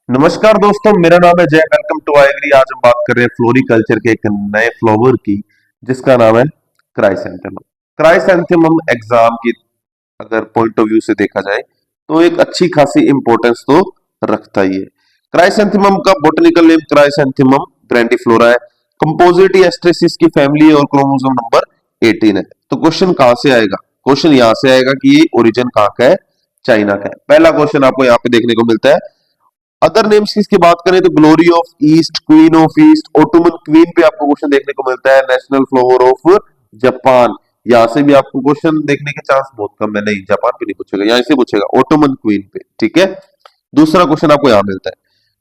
नमस्कार दोस्तों, मेरा नाम है जय। वेलकम टू आईएग्री। आज हम बात कर रहे हैं फ्लोरिकल्चर के एक नए फ्लावर की, जिसका नाम है क्राइसेंथेमम। क्राइसेंथेमम एग्जाम की अगर पॉइंट ऑफ व्यू से देखा जाए तो एक अच्छी खासी इंपॉर्टेंस तो रखता ही है। क्राइसेंथेमम का बोटनिकल नेम क्राइसेंथेमम ग्रैंडिफ्लोरा है। कंपोजिट एस्ट्रेसिस की फैमिली और क्रोमोसोम नंबर 18 है। तो क्वेश्चन कहां से आएगा? क्वेश्चन यहां से आएगा कि ये ओरिजिन कहां का है? चाइना का है। पहला क्वेश्चन आपको यहाँ पे देखने को मिलता है। अदर नेम्स की बात करें तो glory of east, queen of east, Ottoman queen पे आपको क्वेश्चन देखने को मिलता है। नेशनल फ्लावर ऑफ जापान, यहां से भी आपको क्वेश्चन देखने के चांस बहुत कम है। नहीं, जापान पे नहीं पूछेगा, यहां से पूछेगा ओटोमन क्वीन पे। ठीक है, दूसरा क्वेश्चन आपको यहां मिलता है।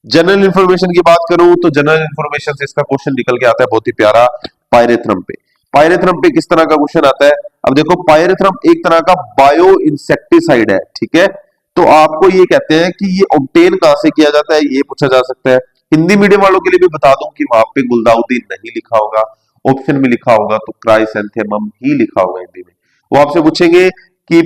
जनरल इंफॉर्मेशन की बात करूं तो जनरल इंफॉर्मेशन से इसका क्वेश्चन निकल के आता है बहुत ही प्यारा, पायरेथ्रम पे। पायरेथ्रम पे किस तरह का क्वेश्चन आता है? अब देखो, पायरेथ्रम एक तरह का बायो इंसेक्टिसाइड है। ठीक है, तो आपको ये कहते हैं कि ये ऑब्टेन कहां से किया जाता है, ये पूछा जा सकता है। हिंदी मीडियम वालों के लिए भी बता दूं कि वहां पे गुलदाउदी नहीं लिखा होगा, ऑप्शन में लिखा होगा तो क्राइसेंथेमम ही लिखा होगा हिंदी में। वो आपसे पूछेंगे कि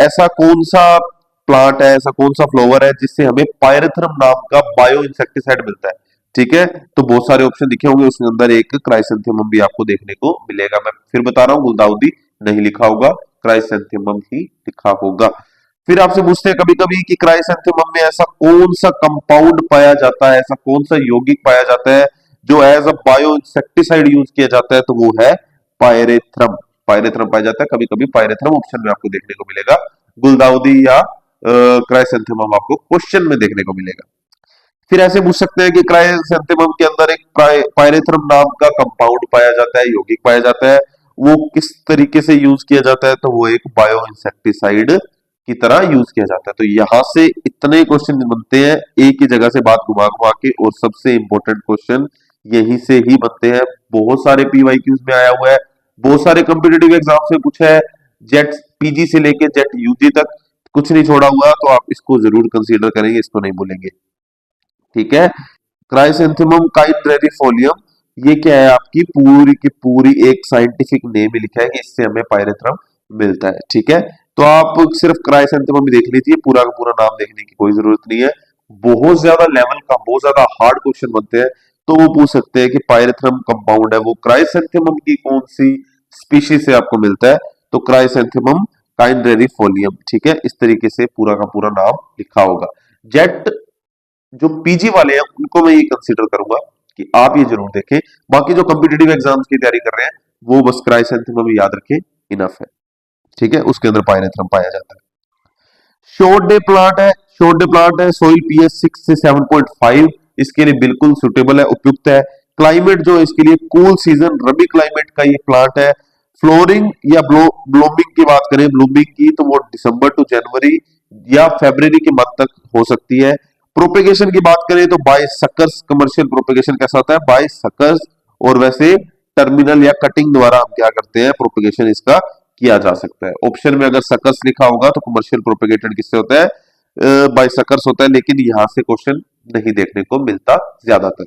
ऐसा कौन सा प्लांट है, ऐसा कौन सा फ्लावर है जिससे हमें पायरेथ्रम नाम का बायो इंसेक्टिसाइड मिलता है। ठीक है, तो बहुत सारे ऑप्शन दिखे होंगे, उसके अंदर एक क्राइसेंथेमम भी आपको देखने को मिलेगा। मैं फिर बता रहा हूँ, गुलदाउदी नहीं लिखा होगा, क्राइसेंथेमम ही लिखा होगा। फिर आपसे पूछते हैं कभी कभी कि क्राइसेंथेमम में ऐसा कौन सा कंपाउंड पाया जाता है, ऐसा कौन सा यौगिक पाया जाता है जो as a bio insecticide use किया जाता है, तो वो है पायरेथ्रम। पायरेथ्रम पाया जाता है, कभी कभी पायरेथ्रम ऑप्शन में आपको देखने को मिलेगा। गुलदाउदी या क्राइसेंथेमम आपको क्वेश्चन में देखने को मिलेगा। फिर ऐसे पूछ सकते हैं कि क्राइसेंथेमम के अंदर एक पायरेथ्रम नाम का कंपाउंड पाया जाता है, यौगिक पाया जाता है, वो किस तरीके से यूज किया जाता है, तो वो एक बायो इंसेक्टिसाइड की तरह यूज किया जाता है। तो यहां से इतने क्वेश्चन बनते हैं एक ही जगह से बात घुमा घुमा के, और सबसे इंपॉर्टेंट क्वेश्चन यहीं से ही बनते हैं। बहुत सारे पीवाईक्यूज में आया हुआ है, बहुत सारे कॉम्पिटेटिव एग्जाम से पूछा है, जेट पीजी से लेके जेट यूजी तक कुछ नहीं छोड़ा हुआ। तो आप इसको जरूर कंसीडर करेंगे, इसको नहीं भूलेंगे। ठीक है, क्राइसेंथेमम काइंड्रेरिफोलियम, ये क्या है? आपकी पूरी की पूरी एक साइंटिफिक नेम ही लिखा है कि इससे हमें पायरेथ्रम मिलता है। ठीक है, तो आप सिर्फ क्राइसेंथेमम भी देख लीजिए, पूरा का पूरा नाम देखने की कोई जरूरत नहीं है। बहुत ज्यादा लेवल का, बहुत ज्यादा हार्ड क्वेश्चन बनते हैं तो वो पूछ सकते हैं कि पायरेथ्रम कंपाउंड है वो क्राइसेंथेमम की कौन सी स्पीशीज से आपको मिलता है, तो क्राइसेंथेमम काइंड्रेरिफोलियम। ठीक है, इस तरीके से पूरा का पूरा नाम लिखा होगा। जेट जो पीजी वाले हैं उनको मैं ये कंसीडर करूंगा कि आप ये जरूर देखें। बाकी जो कॉम्पिटेटिव एग्जाम्स की तैयारी कर रहे हैं वो बस क्राइसेंथेमम याद रखें, इनफ है। ठीक है, उसके अंदर पायरेथ्रम पाया जाता है। शॉर्ट डे प्लांट है, शॉर्ट डे प्लांट है, सोइल पीएच 6 से 7.5 इसके लिए बिल्कुल सुटेबल है, उपयुक्त है। क्लाइमेट जो है इसके लिए कूल सीजन रबी क्लाइमेट का ये प्लांट है। फ्लोरिंग या ब्लूमिंग की बात करें, ब्लूमिंग की, तो वो दिसंबर टू जनवरी या फरवरी के मंथ तक हो सकती है। प्रोपेगेशन की बात करें तो बाय सकर्स, कमर्शियल प्रोपेगेशन कैसा होता है? By suckers. और वैसे टर्मिनल या कटिंग द्वारा हम क्या करते हैं, प्रोपेगेशन इसका किया जा सकता है। ऑप्शन में अगर सकर्स लिखा होगा तो कमर्शियल प्रोपेगेटेड किससे होता है? बाय सकर्स होता है, लेकिन यहां से क्वेश्चन नहीं देखने को मिलता ज्यादातर।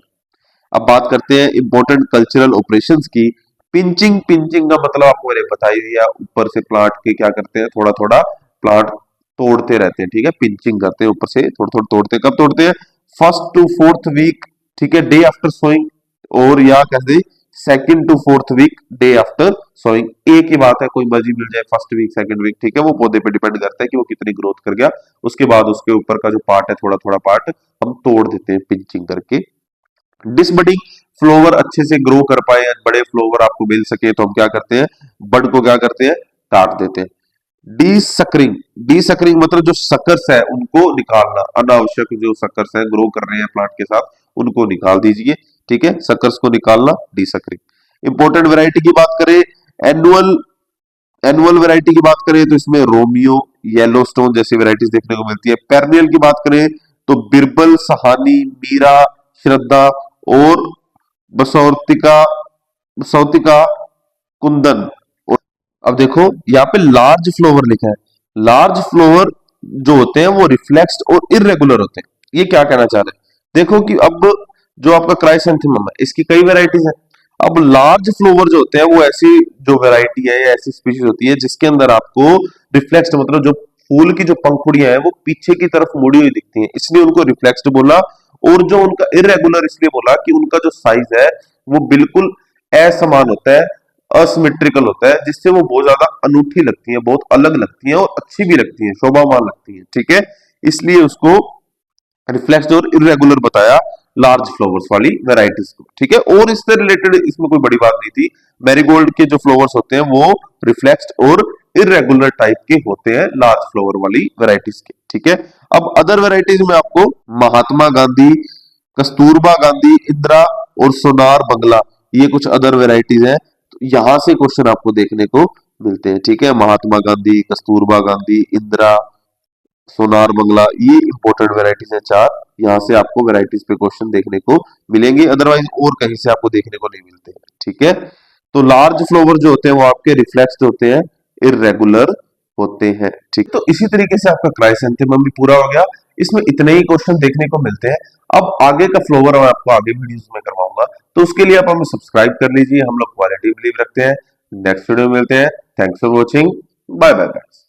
अब बात करते हैं इंपॉर्टेंट कल्चरल ऑपरेशंस की। पिंचिंग, पिंचिंग का मतलब आपको मैंने बता ही दिया, ऊपर से प्लांट के क्या करते हैं, थोड़ा थोड़ा प्लांट तोड़ते रहते हैं। ठीक है, पिंचिंग करते हैं, ऊपर से थोड़ा थोड़ा तोड़ते हैं। कब तोड़ते हैं? फर्स्ट टू फोर्थ वीक, ठीक है, डे आफ्टर सोइंग, और या कैसे second to fourth week day after sowing. एक ही बात है, कोई मर्जी मिल जाए, फर्स्ट वीक सेकंड वीक। ठीक है, वो पौधे पे डिपेंड करता है कि वो कितनी ग्रोथ कर गया। उसके बाद उसके ऊपर का जो पार्ट है, थोड़ा थोड़ा पार्ट हम तोड़ देते हैं पिंचिंग करके। डिसबडिंग, फ्लोवर अच्छे से ग्रो कर पाए, बड़े फ्लोवर आपको मिल सके, तो हम क्या करते हैं, बड को क्या करते हैं, काट देते हैं। डी सकरिंग, डी सकरिंग मतलब जो सकर्स है उनको निकालना, अनावश्यक जो सकर्स है ग्रो कर रहे हैं प्लांट के साथ, उनको निकाल दीजिए। ठीक है, सकर्स को निकालना, डी सकरिंग। इंपॉर्टेंट वैरायटी की बात करें, एनुअल एनुअल वैरायटी की बात करें तो इसमें रोमियो, येलो स्टोन जैसी वैरायटीज देखने को मिलती है। पेरनियल की बात करें तो बिरबल, सहानी, मीरा, श्रद्धा और बसौतिका, बसौतिका, कुंदन। और अब देखो यहाँ पे लार्ज फ्लोवर लिखा है। लार्ज फ्लोवर जो होते हैं वो रिफ्लेक्स्ड और इरेगुलर होते हैं। ये क्या कहना चाह रहे हैं? देखो कि अब जो आपका क्राइसेंथेमम है इसकी कई वैरायटीज है। अब लार्ज फ्लोवर जो होते हैं वो ऐसी जो वैरायटी है, ऐसी स्पीशीज होती है जिसके अंदर आपको रिफ्लेक्स्ड मतलब जो फूल की जो पंखुड़ियां हैं वो पीछे की तरफ मुड़ी हुई दिखती हैं, इसलिए उनको रिफ्लेक्स्ड बोला। और जो उनका इरेगुलर इसलिए बोला कि उनका जो साइज है वो बिल्कुल असमान होता है, असिमेट्रिकल होता है, जिससे वो बहुत ज्यादा अनूठी लगती है, बहुत अलग लगती है और अच्छी भी लगती है, शोभामान लगती है। ठीक है, इसलिए उसको रिफ्लेक्स्ड और इरेगुलर बताया लार्ज फ्लावर्स वाली वेराइटीज को। ठीक है, और इससे रिलेटेड इसमें कोई बड़ी बात नहीं थी। मैरीगोल्ड के जो फ्लावर्स होते हैं वो रिफ्लेक्स्ड और इरेगुलर टाइप के होते हैं लार्ज फ्लावर वाली वेराइटीज के। ठीक है, अब अदर वेराइटीज में आपको महात्मा गांधी, कस्तूरबा गांधी, इंदिरा और सोनार बंगला, ये कुछ अदर वेराइटीज हैं। तो यहां से क्वेश्चन आपको देखने को मिलते हैं। ठीक है, महात्मा गांधी, कस्तूरबा गांधी, इंदिरा, सोनार बंगला, ये इंपॉर्टेंट वेराइटीज हैं चार। यहाँ से आपको वेराइटीज पे क्वेश्चन देखने को मिलेंगे, अदरवाइज और कहीं से आपको देखने को नहीं मिलते हैं। ठीक है, तो लार्ज फ्लावर जो होते हैं वो आपके रिफ्लेक्स्ड होते हैं, इरेगुलर होते हैं। ठीक, तो इसी तरीके से आपका क्राइसेंथेमम भी पूरा हो गया। इसमें इतने ही क्वेश्चन देखने को मिलते हैं। अब आगे का फ्लावर मैं आपको आगे वीडियोस में करवाऊंगा, तो उसके लिए आप हमें सब्सक्राइब कर लीजिए। हम लोग क्वालिटी बिलीव रखते हैं। नेक्स्ट वीडियो में मिलते हैं। Thanks for watching, bye bye.